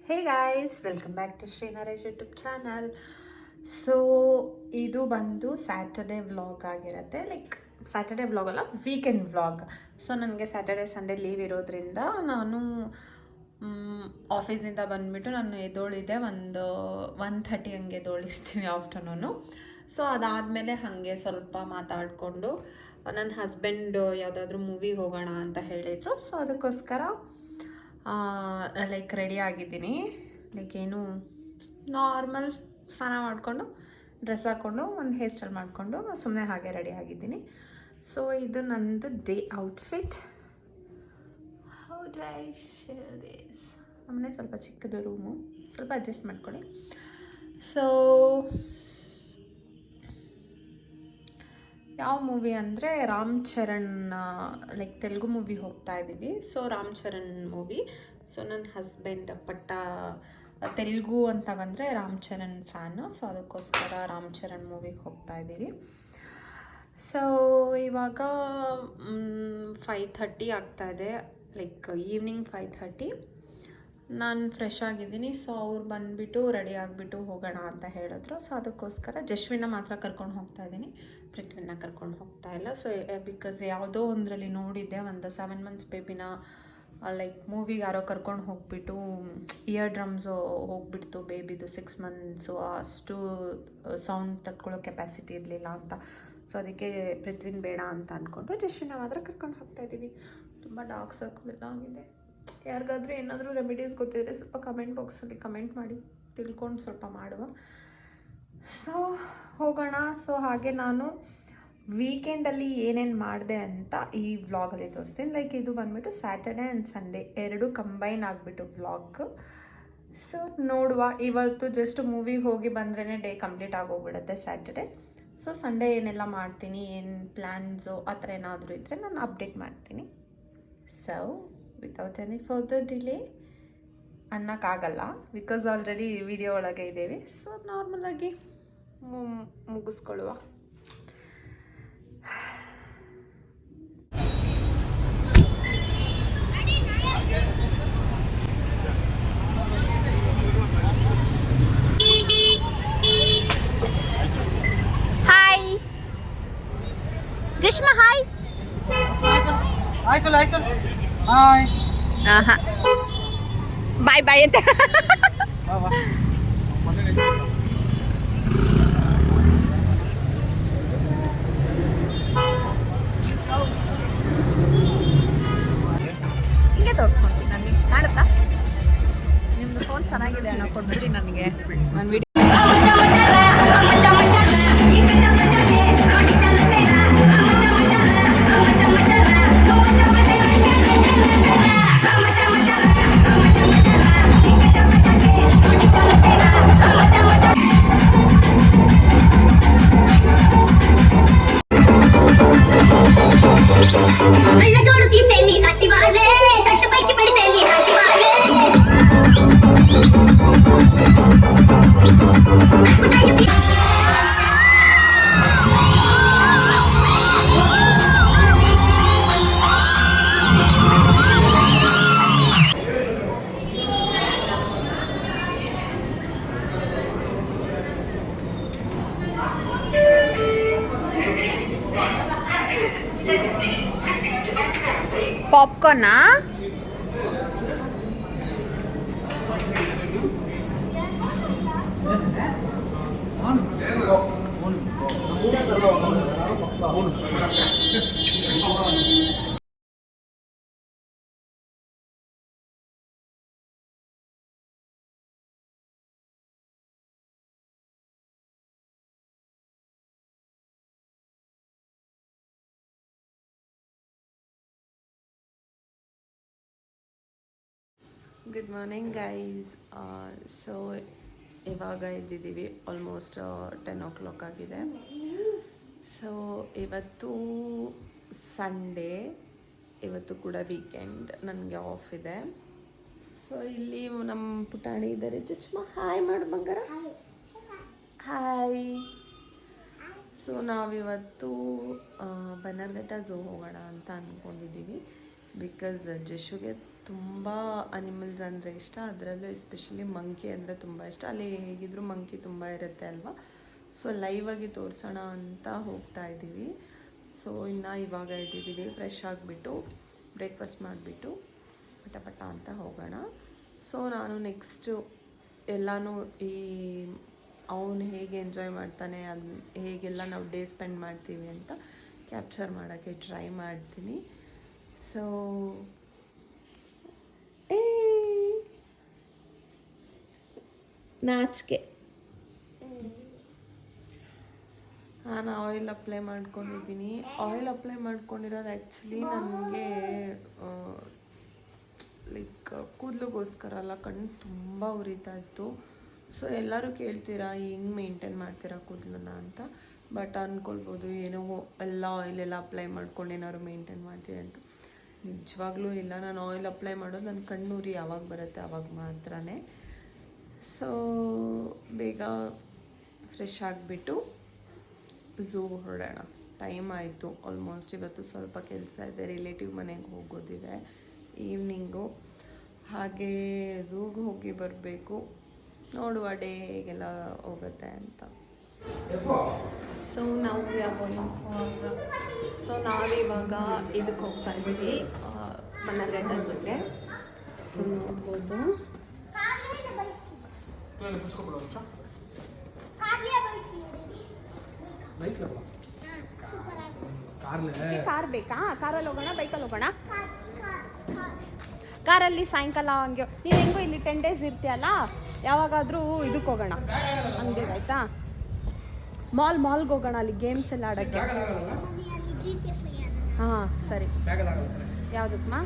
Hey guys, welcome back to Shri Naresh YouTube channel. So ಇದು ಬಂದು Saturday vlog ಆಗಿರುತ್ತೆ. Like Saturday vlog ಅಲ್ಲ, weekend vlog. So ನನಗೆ Saturday Sunday leave ಇರೋದ್ರಿಂದ ನಾನು ಆಫೀಸಿಂದ ಬಂದುಬಿಟ್ಟು ನಾನು ಎದ್ದೋಳಿದ್ದೆ ಒಂದು 1:30 ಹಂಗೆ ಎದ್ದೋಳಿರ್ತೀನಿ ಆಫ್ಟರ್ನೂನು. ಸೊ ಅದಾದಮೇಲೆ ಹಾಗೆ ಸ್ವಲ್ಪ ಮಾತಾಡಿಕೊಂಡು ನನ್ನ ಹಸ್ಬೆಂಡ್ ಯಾವುದಾದ್ರೂ ಮೂವಿಗೆ ಹೋಗೋಣ ಅಂತ ಹೇಳಿದರು. ಸೊ ಅದಕ್ಕೋಸ್ಕರ ಲೈಕ್ ರೆಡಿ ಆಗಿದ್ದೀನಿ. ಲೈಕ್ ಏನು ನಾರ್ಮಲ್ ಸ್ನಾನ ಮಾಡಿಕೊಂಡು ಡ್ರೆಸ್ ಹಾಕ್ಕೊಂಡು ಒಂದು ಹೇರ್ ಸ್ಟೈಲ್ ಮಾಡಿಕೊಂಡು ಸುಮ್ಮನೆ ಹಾಗೆ ರೆಡಿ ಆಗಿದ್ದೀನಿ. ಸೊ ಇದು ನನ್ನದು ಡೇ ಔಟ್ಫಿಟ್. ಹೌದು ದಿಸ್ ನಮ್ಮನೆ ಸ್ವಲ್ಪ ಚಿಕ್ಕದು ರೂಮು, ಸ್ವಲ್ಪ ಅಡ್ಜಸ್ಟ್ ಮಾಡ್ಕೊಳ್ಳಿ. ಸೊ ಯಾವ ಮೂವಿ ಅಂದರೆ ರಾಮ್ ಚರಣ್, ಲೈಕ್ ತೆಲುಗು ಮೂವಿ ಹೋಗ್ತಾ ಇದ್ದೀವಿ. So Ram Charan movie. So ನನ್ನ ಹಸ್ಬೆಂಡ್ ತೆಲುಗು ಅಂತ ಬಂದರೆ ರಾಮ್ ಚರಣ್ ಫ್ಯಾನು. ಸೊ ಅದಕ್ಕೋಸ್ಕರ ರಾಮ್ ಚರಣ್ ಮೂವಿಗೆ ಹೋಗ್ತಾ ಇದ್ದೀವಿ. ಸೊ ಇವಾಗ 5:30 ಆಗ್ತಾಯಿದೆ, ಲೈಕ್ ಈವ್ನಿಂಗ್ 5:30. ನಾನು ಫ್ರೆಶ್ ಆಗಿದ್ದೀನಿ. ಸೊ ಅವ್ರು ಬಂದುಬಿಟ್ಟು ರೆಡಿ ಆಗಿಬಿಟ್ಟು ಹೋಗೋಣ ಅಂತ ಹೇಳಿದ್ರು. ಸೊ ಅದಕ್ಕೋಸ್ಕರ ಜಶ್ವಿನ ಮಾತ್ರ ಕರ್ಕೊಂಡು ಹೋಗ್ತಾ ಇದ್ದೀನಿ, ಪೃಥ್ವಿನ ಕರ್ಕೊಂಡು ಹೋಗ್ತಾ ಇಲ್ಲ. ಸೊ ಬಿಕಾಸ್ ಯಾವುದೋ ಒಂದರಲ್ಲಿ ನೋಡಿದ್ದೆ, ಒಂದು 7 months ಬೇಬಿನ ಲೈಕ್ ಮೂವಿಗೆ ಯಾರೋ ಕರ್ಕೊಂಡು ಹೋಗ್ಬಿಟ್ಟು ಇಯರ್ ಡ್ರಮ್ಸು ಹೋಗ್ಬಿಡ್ತು ಬೇಬಿದು 6 months. ಅಷ್ಟು ಸೌಂಡ್ ತಟ್ಕೊಳ್ಳೋ ಕೆಪಾಸಿಟಿ ಇರಲಿಲ್ಲ ಅಂತ. ಸೊ ಅದಕ್ಕೆ ಪೃಥ್ವಿನ ಬೇಡ ಅಂತ ಅಂದ್ಕೊಂಡು ಜಶ್ವಿನ ಮಾತ್ರ ಕರ್ಕೊಂಡು ಹೋಗ್ತಾ ಇದ್ದೀವಿ. ತುಂಬ ಡಾರ್ಕ್ ಸರ್ಕಲ್ ಎಲ್ಲ ಆಗಿದೆ. ಯಾರಿಗಾದ್ರೂ ಏನಾದರೂ ರೆಮಿಡೀಸ್ ಗೊತ್ತಿದ್ರೆ ಸ್ವಲ್ಪ ಕಮೆಂಟ್ ಬಾಕ್ಸಲ್ಲಿ ಕಮೆಂಟ್ ಮಾಡಿ, ತಿಳ್ಕೊಂಡು ಸ್ವಲ್ಪ ಮಾಡುವ. ಸೊ ಹೋಗೋಣ. ಸೊ ಹಾಗೆ ನಾನು ವೀಕೆಂಡಲ್ಲಿ ಏನೇನು ಮಾಡಿದೆ ಅಂತ ಈ ವ್ಲಾಗಲ್ಲಿ ತೋರಿಸ್ತೀನಿ. ಲೈಕ್ ಇದು ಬಂದುಬಿಟ್ಟು ಸ್ಯಾಟರ್ಡೇ ಆ್ಯಂಡ್ ಸಂಡೇ ಎರಡು ಕಂಬೈನ್ ಆಗಿಬಿಟ್ಟು ವ್ಲಾಗ್. ಸೊ ನೋಡುವ. ಇವತ್ತು ಜಸ್ಟ್ ಮೂವಿಗೆ ಹೋಗಿ ಬಂದ್ರೇ ಡೇ ಕಂಪ್ಲೀಟ್ ಆಗೋಗ್ಬಿಡುತ್ತೆ ಸ್ಯಾಟರ್ಡೇ. ಸೊ ಸಂಡೇ ಏನೆಲ್ಲ ಮಾಡ್ತೀನಿ, ಏನು ಪ್ಲ್ಯಾನ್ಸು ಆ ಥರ ಏನಾದರೂ ಇದ್ದರೆ ನಾನು ಅಪ್ಡೇಟ್ ಮಾಡ್ತೀನಿ. So without any further delay ಅನ್ನೋಕ್ಕಾಗಲ್ಲ, ಬಿಕಾಸ್ ಆಲ್ರೆಡಿ ವಿಡಿಯೋ ಒಳಗೆ ಇದ್ದೇವೆ. ಸೊ ನಾರ್ಮಲಾಗಿ ಮುಗಿಸ್ಕೊಳ್ಳುವ. Hi Jashma, hi. Hi bye bye ಅಂತ. ಹಿಂಗೆ ತೋರಿಸ್ಕೊಂತೀನಿ. ನನಗೆ ಕಾಣುತ್ತಾ? ನಿಮ್ಮದು ಫೋನ್ ಚೆನ್ನಾಗಿದೆ ಅಣ್ಣ, ಕೊಟ್ಬಿಡಿ ನನಗೆ. ನನ್ನ ವಿಡಿಯೋ ಪಾಪ್ಕಾರ್ನಾ? Good morning guys. ಸೊ ಇವಾಗ ಎದ್ದಿದ್ದೀವಿ, ಆಲ್ಮೋಸ್ಟ್ 10 o'clock ಆಗಿದೆ. ಸೊ ಇವತ್ತು ಸಂಡೇ, ಇವತ್ತು ಕೂಡ ವೀಕೆಂಡ್, ನನಗೆ ಆಫ್ ಇದೆ. ಸೊ ಇಲ್ಲಿ ನಮ್ಮ ಪುಟಾಣಿ ಇದ್ದಾರೆ. ಚುಚ್ಮ ಹಾಯ್ ಮಾಡು ಬಂಗಾರ, ಹಾಯ್. ಸೊ ನಾವಿವತ್ತು ಬನ್ನರ್ಘಟ್ಟ ಝೂ ಹೋಗೋಣ ಅಂತ ಅಂದ್ಕೊಂಡಿದ್ದೀವಿ. ಬಿಕಾಸ್ ಜಶುಗೆ ತುಂಬ ಅನಿಮಲ್ಸ್ ಅಂದರೆ ಇಷ್ಟ, ಅದರಲ್ಲೂ ಎಸ್ಪೆಷಲಿ ಮಂಕಿ ಅಂದರೆ ತುಂಬ ಇಷ್ಟ. ಅಲ್ಲಿ ಹೇಗಿದ್ರು ಮಂಕಿ ತುಂಬ ಇರುತ್ತೆ ಅಲ್ವಾ. ಸೊ ಲೈವಾಗಿ ತೋರಿಸೋಣ ಅಂತ ಹೋಗ್ತಾ ಇದ್ದೀವಿ. ಸೊ ಇನ್ನು ಇವಾಗ ಇದ್ದೀವಿ, ಫ್ರೆಶ್ ಆಗಿಬಿಟ್ಟು ಬ್ರೇಕ್ಫಾಸ್ಟ್ ಮಾಡಿಬಿಟ್ಟು ಪಟ ಅಂತ ಹೋಗೋಣ. ಸೊ ನಾನು ನೆಕ್ಸ್ಟು ಎಲ್ಲನೂ ಈ ಅವನು ಹೇಗೆ ಎಂಜಾಯ್ ಮಾಡ್ತಾನೆ, ಅದು ಹೇಗೆಲ್ಲ ನಾವು ಡೇ ಸ್ಪೆಂಡ್ ಮಾಡ್ತೀವಿ ಅಂತ ಕ್ಯಾಪ್ಚರ್ ಮಾಡೋಕ್ಕೆ ಟ್ರೈ ಮಾಡ್ತೀನಿ. ಸೊ ನಾಚಿಕೆ. ನಾನು ಆಯಿಲ್ ಅಪ್ಲೈ ಮಾಡ್ಕೊಂಡಿದ್ದೀನಿ. ಆಯಿಲ್ ಅಪ್ಲೈ ಮಾಡ್ಕೊಂಡಿರೋದು ಆ್ಯಕ್ಚುಲಿ ನನಗೆ ಲೈಕ್ ಕೂದಲಿಗೋಸ್ಕರ ಅಲ್ಲ, ಕಣ್ಣು ತುಂಬ ಉರಿತಾ ಇತ್ತು. ಸೊ ಎಲ್ಲರೂ ಕೇಳ್ತೀರಾ ಹೆಂಗೆ ಮೇಂಟೈನ್ ಮಾಡ್ತೀರಾ ಕೂದಲನ್ನ ಅಂತ. ಬಟ್ ಅಂದ್ಕೊಳ್ಬೋದು ಏನೋ ಎಲ್ಲ ಆಯಿಲೆಲ್ಲ ಅಪ್ಲೈ ಮಾಡ್ಕೊಂಡು ಏನಾದ್ರು ಮೇಂಟೈನ್ ಮಾಡ್ತೀವಿ ಅಂತ. ನಿಜವಾಗ್ಲೂ ಇಲ್ಲ. ನಾನು ಆಯಿಲ್ ಅಪ್ಲೈ ಮಾಡೋದು ನನ್ನ ಕಣ್ಣುರಿ ಯಾವಾಗ ಬರುತ್ತೆ ಆವಾಗ ಮಾತ್ರನೇ. ಸೊ ಬೇಗ ಫ್ರೆಶ್ ಆಗಿಬಿಟ್ಟು ಝೂ ಹೊರಡೋಣ. ಟೈಮ್ ಆಯಿತು ಆಲ್ಮೋಸ್ಟ್. ಇವತ್ತು ಸ್ವಲ್ಪ ಕೆಲಸ ಇದೆ, ರಿಲೇಟಿವ್ ಮನೆಗೆ ಹೋಗೋದಿದೆ ಈವ್ನಿಂಗು. ಹಾಗೆ ಝೂಗೆ ಹೋಗಿ ಬರಬೇಕು. ನೋಡುವ ಡೇ ಹೇಗೆಲ್ಲ ಹೋಗುತ್ತೆ ಅಂತ. ಸೊ ನಾವು ನಾವಿವಾಗ ಇದಕ್ಕೆ ಹೋಗ್ತಾ ಇದ್ದೀವಿ, ಬನ್ನರ್ಘಟ್ಟ ಝೂಗೆ. ಸೊ ನೋಡ್ಬೋದು. ಕಾರ್ ಬೇಕಾ? ಕಾರಲ್ಲಿ ಹೋಗೋಣ, ಬೈಕಲ್ಲಿ ಹೋಗೋಣ? ಕಾರಲ್ಲಿ ಸಾಯಂಕಾಲ ಹಂಗೆ. ನೀನು ಹೆಂಗೋ ಇಲ್ಲಿ 10 days ಇರ್ತೀಯಲ್ಲ, ಯಾವಾಗಾದರೂ ಇದಕ್ಕೆ ಹೋಗೋಣ ಅಂಗಡಿಗೆ, ಆಯಿತಾ? ಮಾಲ್ಗೆ ಹೋಗೋಣ, ಅಲ್ಲಿ ಗೇಮ್ಸ್ ಎಲ್ಲ ಆಡೋಕ್ಕೆ. ಹಾಂ ಸರಿ. ಯಾವುದಕ್ಕಮ್ಮ?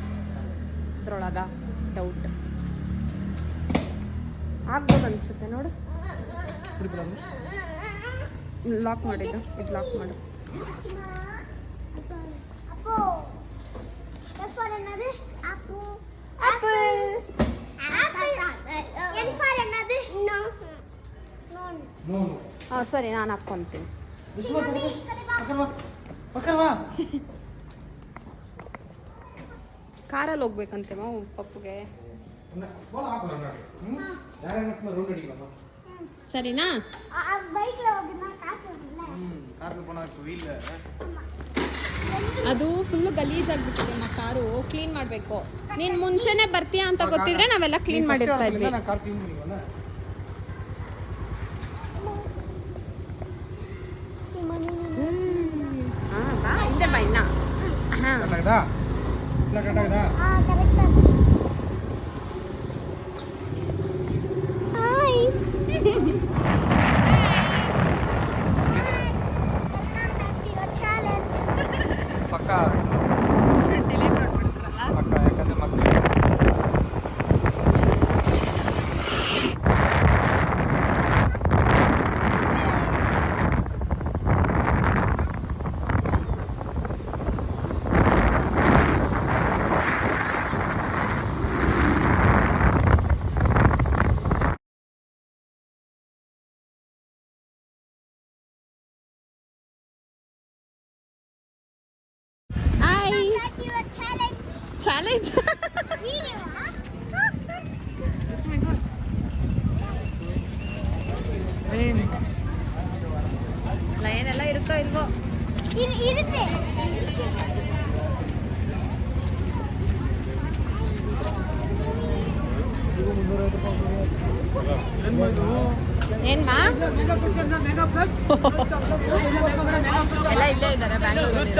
ಅದ್ರೊಳಗ ಡೌಟ್ ಆಗ್ಬೋದು ಅನಿಸುತ್ತೆ. ನೋಡು, ಲಾಕ್ ಮಾಡಿದ್ದು, ಇದು ಲಾಕ್ ಮಾಡು. ಹಾಂ ಸರಿ, ನಾನು ಹಾಕ್ಕೊತೀನಿ. ಕಾರಲ್ಲಿ ಹೋಗ್ಬೇಕಂತೆ ಮಾವು ಪಪ್ಪುಗೆ. ಸರಿನಾ? ಅದು ಫುಲ್ಲು ಗಲೀಜಾಗ್ಬಿಟ್ಟಿದೆ ಅಮ್ಮ, ಕಾರು ಕ್ಲೀನ್ ಮಾಡಬೇಕು. ನೀನು ಮುಂಚೆನೇ ಬರ್ತೀಯಾ ಅಂತ ಗೊತ್ತಿದ್ರೆ ನಾವೆಲ್ಲ ಕ್ಲೀನ್ ಮಾಡಿರ್ತಾ ಇದ್ವಿ. ಹಾಂ ಬಾ, ಹಿಂದೆ ಬಾ ಇನ್ನ. ಹಾಂ ಚಾಲೆಂಜ್. ಲೈನ್ ಎಲ್ಲ ಇರುತ್ತೋ ಇಲ್ವೋ? ಇರುತ್ತೆ. ಏನ್ಮಾ ಎಲ್ಲ ಇಲ್ಲೇ ಇದ್ದಾರೆ ಬ್ಯಾಂಗ್ಳೂರಲ್ಲಿ.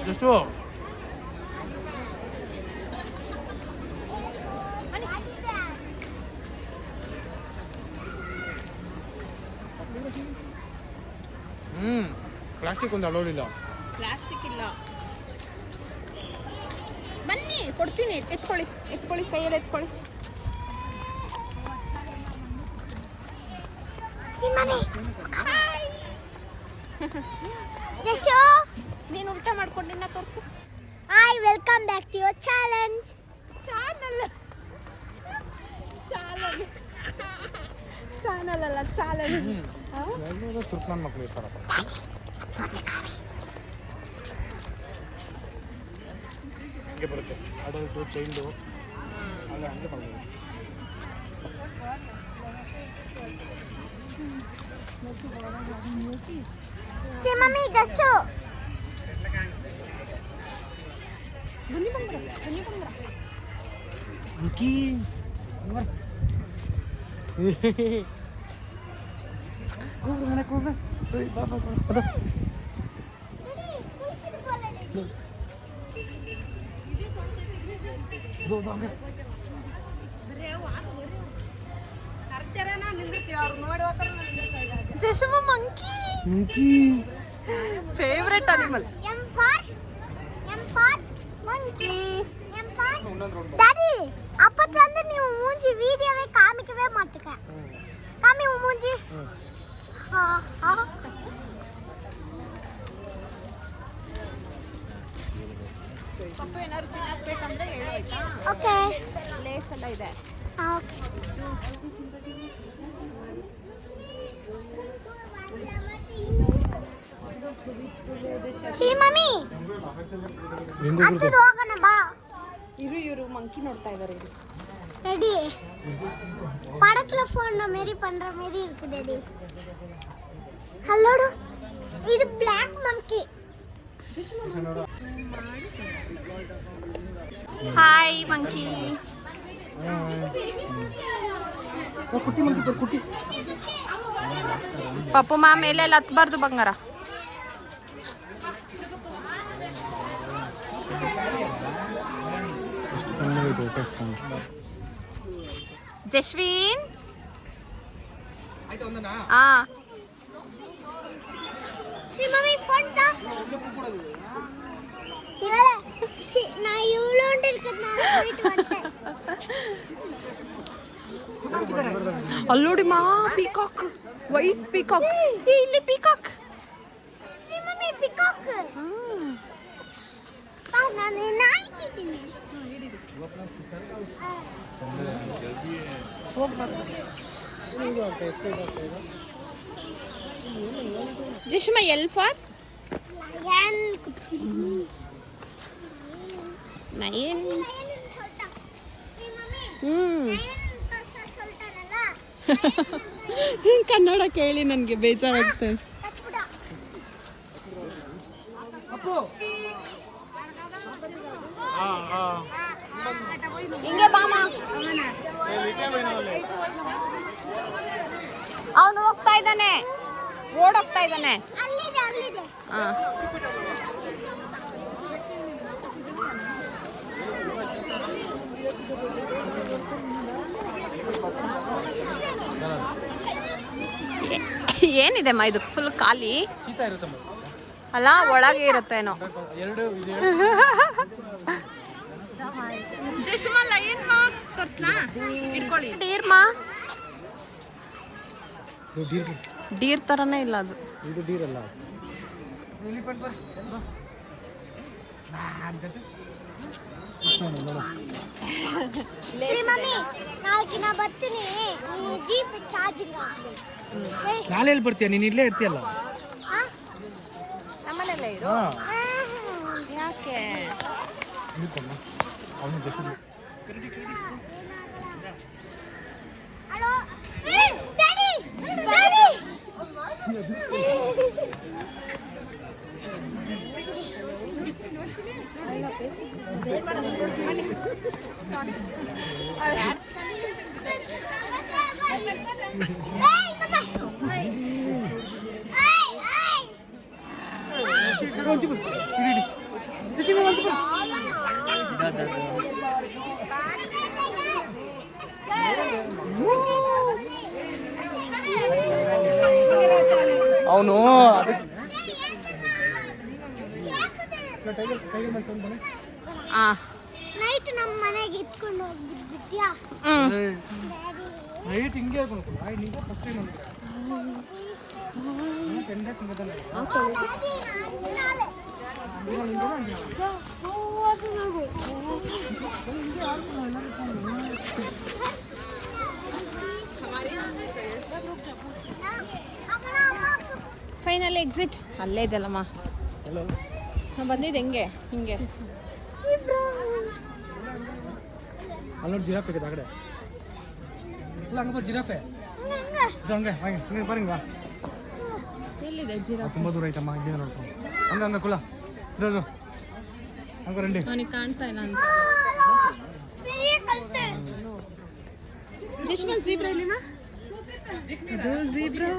ಎಷ್ಟು ಪ್ಲಾಸ್ಟಿಕ್ ಒಂದು ಅಲೋಡಿಲ್ಲ. ಪ್ಲಾಸ್ಟಿಕ್ ಇಲ್ಲ. ಬನ್ನಿ ಕೊಡ್ತೀನಿ, ಎತ್ಕೊಳ್ಳಿ ಎತ್ಕೊಳ್ಳಿ, ಕೈಯಲ್ಲಿ ಎತ್ಕೊಳ್ಳಿ. ನೀನು ಊಟ ಮಾಡ್ಕೊಂಡು ನಿನ್ನ ತೋರಿಸು. Hi, welcome back to your challenge. Channel ಅಲ್ಲ ಚಾಲೆಂಜ್. ತುರ್ಕನ್ ಮಕ್ಕಳು ಇರ್ತಾರಪ್ಪ. ಹಂಗೆ ಬರುತ್ತೆ ಅಡಲ್ಟು ಚೈಲ್ಡು ಅಲ್ಲ ಹಂಗೆ ಮಾಡ್ಬೋದು. ಮಮ್ಮಿ ಜಸ್ಸು ಅಂಕಿ Jashma monkey favourite animal. M for monkey. Daddy அப்பத்துல ನೀವು ಮೂಂಜಿ ವಿಡಿಯೋವೇ ಕಾಮಿಕವೇ ಮಾಡ್ತಕ ಕಾಮಿ ಮೂಂಜಿ. ಹಾ ಹಾ ಪಪ್ಪು ಏನಾದ್ರು ತಿನ್ನಬೇಕಂದ್ರೆ ಹೇಳು ಆಯ್ತಾ? ಓಕೆ. ಲೇಸ್ ಎಲ್ಲ ಇದೆ. ಓಕೆ. ಸಿ ಮಮ್ಮಿ ಹತ್ತಿರ ಹೋಗೋಣ ಬಾ. ಇರು ಮಂಕಿ ನೋಡ್ತಾ ಇದ್ದಾರೆ. டாடி படத்துல போன் மேரி பண்ற மாதிரி இருக்கு டாடி. ஹலோடு இது black monkey. Hi monkey. ಕುಟ್ಟಿ ಮಂಕಿ ಕುಟ್ಟಿ. ಪಪ್ಪು ಮಾ ಮೇಲೆ ಎಲ್ಲ ಹತ್ಬಾರ್ದು ಬಂಗಾರ. ಎಷ್ಟು ಸಣ್ಣದಾಯ್ತು ಹೊಟ್ಟೆ spoon. Jashwin see mummy phone ತಾ ಇರಲ್ಲ. ನಾ ಇವಳೋಂಡ್ ಇರ್ಕದ ನಾನು ಹೋಯ್ತು ಅಂತ. ಅಲ್ಲೋಡಿ ಮಾ ಪೀಕಾಕ್, ವೈಟ್ ಪೀಕಾಕ್. ಇಲ್ಲಿ ಪೀಕಾಕ್. See mummy peacock. ನಾನು ನಾಯ್ತಿದ್ದೀನಿ. Jishma L for lion. Lion. Kannada ಕೇಳಿ ನನಗೆ ಬೇಜಾರಾಗ್ತದೆ. ಹಿಂಗೆ ಬಾಮ. ಅವನು ಹೋಗ್ತಾ ಇದ್ದಾನೆ, ಓಡೋಗ್ತಾ ಇದ್ದಾನೆ. ಹಾಂ ಏನಿದೆ ಮಾ ಇದು ಫುಲ್ ಖಾಲಿ ಅಲ್ಲ, ಒಳಗೆ ಇರುತ್ತೇನೋ. ಜಶ್ಮಾ ಲಯನ್ ಮಾ ತೋರ್ಸ್ಲಾ? ಇಟ್ಕೊಳ್ಳಿ. ಡೀರ್ ಮಾ, ಡೀರ್ ತರನೇ ಇಲ್ಲ ಅದು. ಇದು ಡೀರ್ ಅಲ್ಲ. ಮಮ್ಮಿ ನಾಲ್ಕು ನಾ ಬರ್ತೀನಿ, ಜೀಪ್ ಚಾರ್ಜಿಂಗ್ ಹಾಕ್ಬೇಕು. ನಾಳೆ ಎಲ್ಲಿ ಬರ್ತೀಯ? ನೀನು ಇಲ್ಲೇ ಇರ್ತೀಯಲ್ಲ. ನಮ್ಮನೆಲ್ಲ ಇರು. ಯಾಕೆ ಅವನು ಜಸ್ಟ್ ಹಲೋ ಡ್ಯಾಡಿ ಡ್ಯಾಡಿ. ಅವನು ನೈಟ್ ನಮ್ಮ ಮನೆಗೆ ಇಟ್ಕೊಂಡು ಹೋಗ್ಬಿಡ್ತೀಯಾ ನೈಟ್ ಹಿಂಗೆ ನಿಂಗೆ ಫಸ್ಟ್ ಫೈನಲ್ ಎಕ್ಸಿಟ್ ಅಲ್ಲೇ ಇದೆಲ್ಲಮ್ಮ. ನಾವು ಬಂದಿದ್ದು ಹೆಂಗೆ ಹಿಂಗೆ ಅಲ್ಲಿ ನೋಡಿ ಜಿರಾಫೆ ಇದೆ ಆ ಕಡೆ ಇಲ್ಲ ಹಂಗಪ್ಪ ಜಿರಾಫೆ ಇದು ಹಂಗೆ ಹಾಗೆ ಹಿಂಗೆ ಬರಂಗ ಬಾ ಎಲ್ಲಿದೆ ಜಿರಾಫೆ? ತುಂಬ ದೂರ ಐತಮ್ಮ ಹಿಂಗೆ ನೋಡ್ಕೊಂಡು ಹಂಗೆ ಹಂಗೆ ಕುಲ ಇರೋದು ಹಂಗೆ ರಂಡಿ ಅವನಿಗೆ ಕಾಣ್ತಾ ಇಲ್ಲ ಅಂತ. ಜಶ್ವಂತ್ ಝೀಬ್ರಾ ಇಲ್ಲಿಮ್ಮ? ಅದು ಝೀಬ್ರಾ.